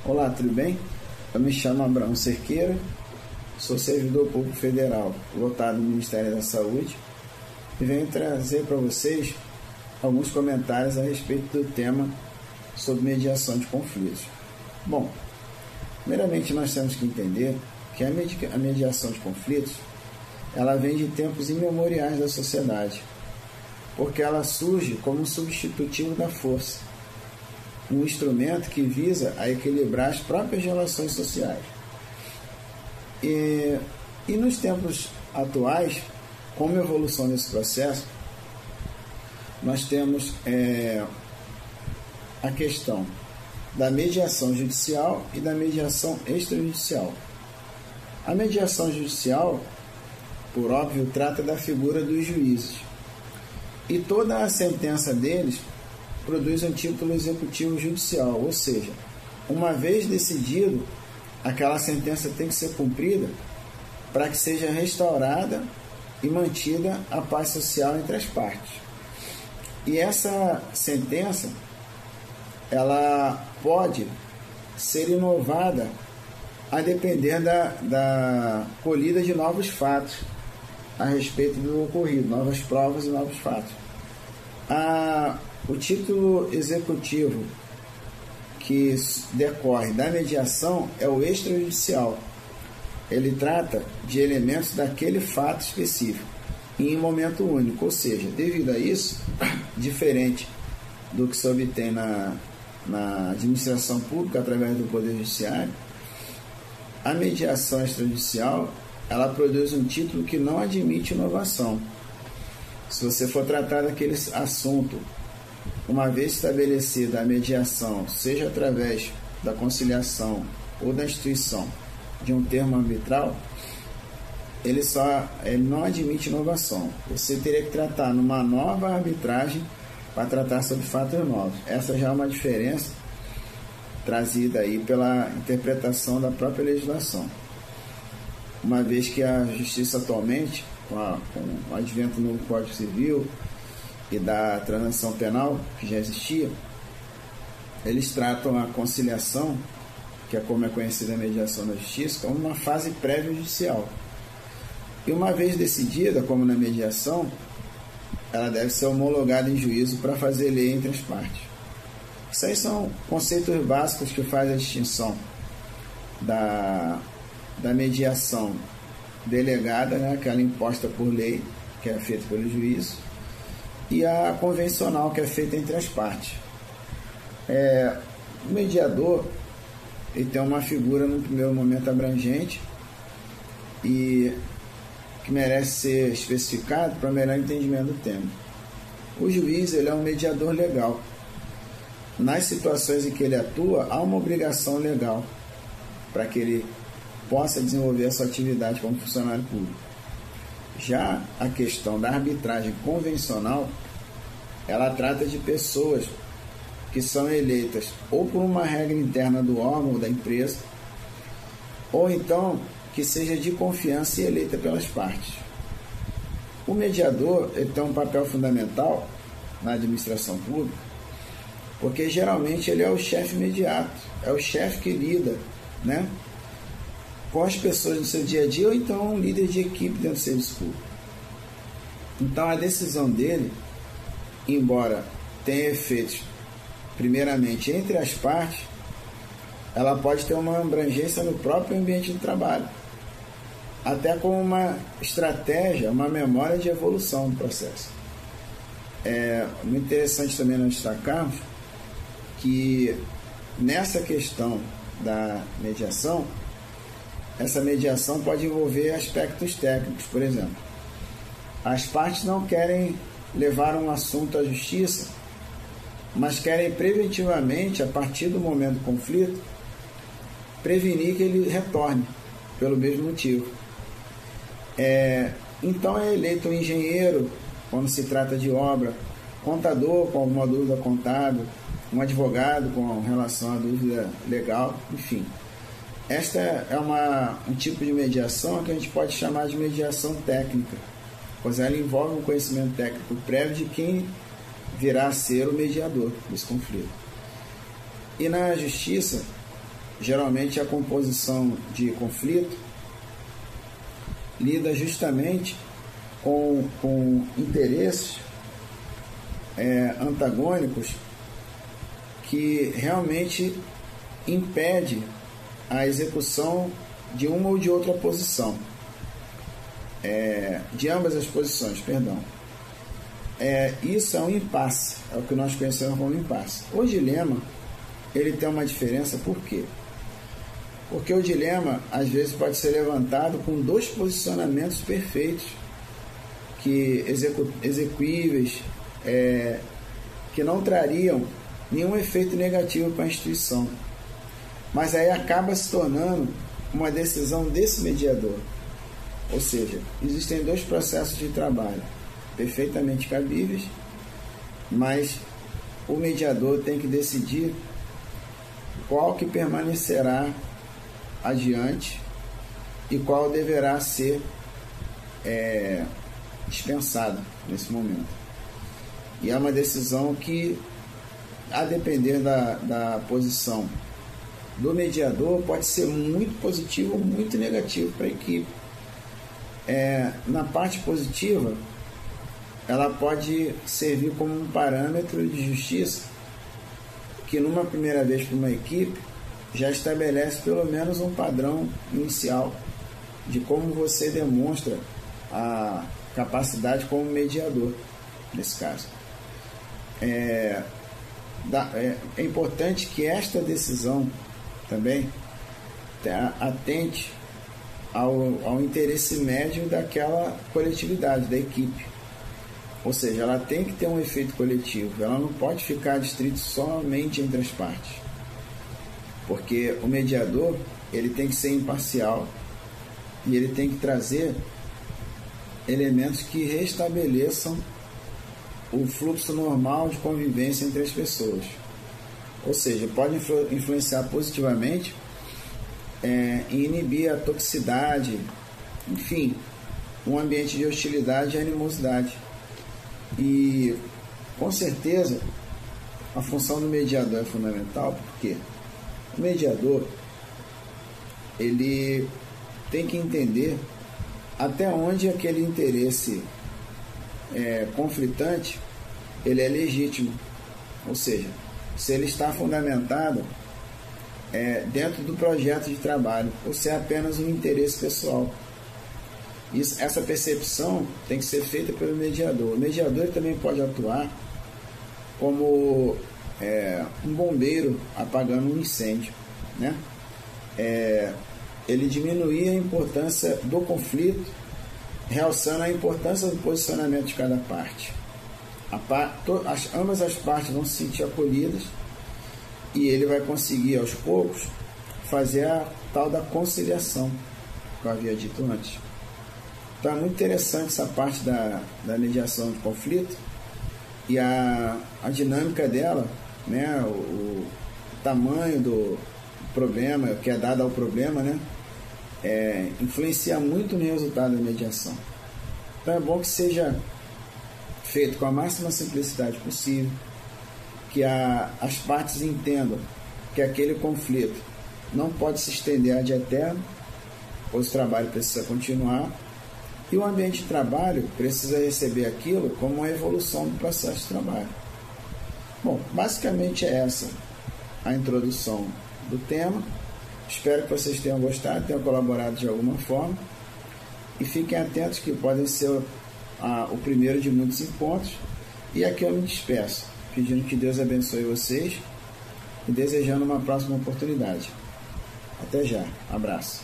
Olá, tudo bem? Eu me chamo Abraão Cerqueira, sou servidor público federal, lotado no Ministério da Saúde, e venho trazer para vocês alguns comentários a respeito do tema sobre mediação de conflitos. Bom, primeiramente nós temos que entender que a mediação de conflitos ela vem de tempos imemoriais da sociedade, porque ela surge como um substitutivo da força, um instrumento que visa a equilibrar as próprias relações sociais. E nos tempos atuais, como evolução desse processo, nós temos a questão da mediação judicial e da mediação extrajudicial. A mediação judicial, por óbvio, trata da figura dos juízes, e toda a sentença deles produz um título executivo judicial, ou seja, uma vez decidido, aquela sentença tem que ser cumprida para que seja restaurada e mantida a paz social entre as partes. E essa sentença, ela pode ser inovada a depender da colhida de novos fatos a respeito do ocorrido, novas provas e novos fatos. O título executivo que decorre da mediação é o extrajudicial. Ele trata de elementos daquele fato específico em um momento único, ou seja, devido a isso, diferente do que se obtém na administração pública através do Poder Judiciário, a mediação extrajudicial ela produz um título que não admite inovação. Se você for tratar daquele assunto, uma vez estabelecida a mediação, seja através da conciliação ou da instituição de um termo arbitral, ele não admite inovação. Você teria que tratar numa nova arbitragem para tratar sobre fatos novos. Essa já é uma diferença trazida aí pela interpretação da própria legislação. Uma vez que a justiça atualmente, com o advento do novo Código Civil e da transação penal, que já existia, eles tratam a conciliação, que é como é conhecida a mediação da justiça, como uma fase pré-judicial. E uma vez decidida, como na mediação, ela deve ser homologada em juízo para fazer lei entre as partes. Isso aí são conceitos básicos que fazem a distinção da mediação delegada, né, aquela imposta por lei, que é feita pelo juízo, e a convencional, que é feita entre as partes. O mediador ele tem uma figura, no primeiro momento, abrangente e que merece ser especificado para melhor entendimento do tema. O juiz ele é um mediador legal. Nas situações em que ele atua, há uma obrigação legal para que ele possa desenvolver a sua atividade como funcionário público. Já a questão da arbitragem convencional, ela trata de pessoas que são eleitas ou por uma regra interna do órgão ou da empresa, ou então que seja de confiança e eleita pelas partes. O mediador ele tem um papel fundamental na administração pública, porque geralmente ele é o chefe imediato, é o chefe que lida, né, com as pessoas no seu dia a dia, ou então um líder de equipe dentro do serviço público. Então a decisão dele, embora tenha efeitos primeiramente entre as partes, ela pode ter uma abrangência no próprio ambiente de trabalho, até com uma estratégia, uma memória de evolução do processo. É muito interessante também nós destacarmos que nessa questão da mediação, essa mediação pode envolver aspectos técnicos. Por exemplo, as partes não querem levar um assunto à justiça, mas querem preventivamente, a partir do momento do conflito, prevenir que ele retorne pelo mesmo motivo. Então é eleito um engenheiro quando se trata de obra, contador com alguma dúvida contábil, um advogado com relação à dúvida legal, enfim. Esta é um tipo de mediação que a gente pode chamar de mediação técnica, pois ela envolve um conhecimento técnico prévio de quem virá a ser o mediador desse conflito. E na justiça, geralmente a composição de conflito lida justamente com interesses antagônicos que realmente impede a execução de uma ou de outra posição, de ambas as posições, perdão. Isso é um impasse, é o que nós conhecemos como impasse. O dilema, ele tem uma diferença, por quê? Porque o dilema, às vezes, pode ser levantado com dois posicionamentos perfeitos, que execuíveis, que não trariam nenhum efeito negativo para a instituição. Mas aí acaba se tornando uma decisão desse mediador. Ou seja, existem dois processos de trabalho perfeitamente cabíveis, mas o mediador tem que decidir qual que permanecerá adiante e qual deverá ser dispensado nesse momento. E é uma decisão que, a depender da posição do mediador, pode ser muito positivo ou muito negativo para a equipe. Na parte positiva, ela pode servir como um parâmetro de justiça que, numa primeira vez para uma equipe, já estabelece pelo menos um padrão inicial de como você demonstra a capacidade como mediador, nesse caso. É importante que esta decisão também atente ao interesse médio daquela coletividade, da equipe. Ou seja, ela tem que ter um efeito coletivo, ela não pode ficar distrito somente entre as partes. Porque o mediador, ele tem que ser imparcial e ele tem que trazer elementos que restabeleçam o fluxo normal de convivência entre as pessoas. Ou seja, pode influenciar positivamente em inibir a toxicidade, enfim, um ambiente de hostilidade e animosidade. E, com certeza, a função do mediador é fundamental, porque o mediador, ele tem que entender até onde aquele interesse conflitante ele é legítimo, ou seja, se ele está fundamentado dentro do projeto de trabalho ou se é apenas um interesse pessoal. Essa percepção tem que ser feita pelo mediador. O mediador também pode atuar como um bombeiro apagando um incêndio, né? Ele diminuir a importância do conflito, realçando a importância do posicionamento de cada parte. Ambas as partes vão se sentir acolhidas e ele vai conseguir, aos poucos, fazer a tal da conciliação, que eu havia dito antes. Então é muito interessante essa parte da mediação de conflito e a dinâmica dela, né? O tamanho do problema, que é dado ao problema, né? Influencia muito no resultado da mediação. Então é bom que seja feito com a máxima simplicidade possível, que as partes entendam que aquele conflito não pode se estender ad eterno, pois o trabalho precisa continuar, e o ambiente de trabalho precisa receber aquilo como uma evolução do processo de trabalho. Bom, basicamente é essa a introdução do tema. Espero que vocês tenham gostado, tenham colaborado de alguma forma, e fiquem atentos que podem ser o primeiro de muitos encontros. E aqui eu me despeço, pedindo que Deus abençoe vocês e desejando uma próxima oportunidade. Até já, abraço.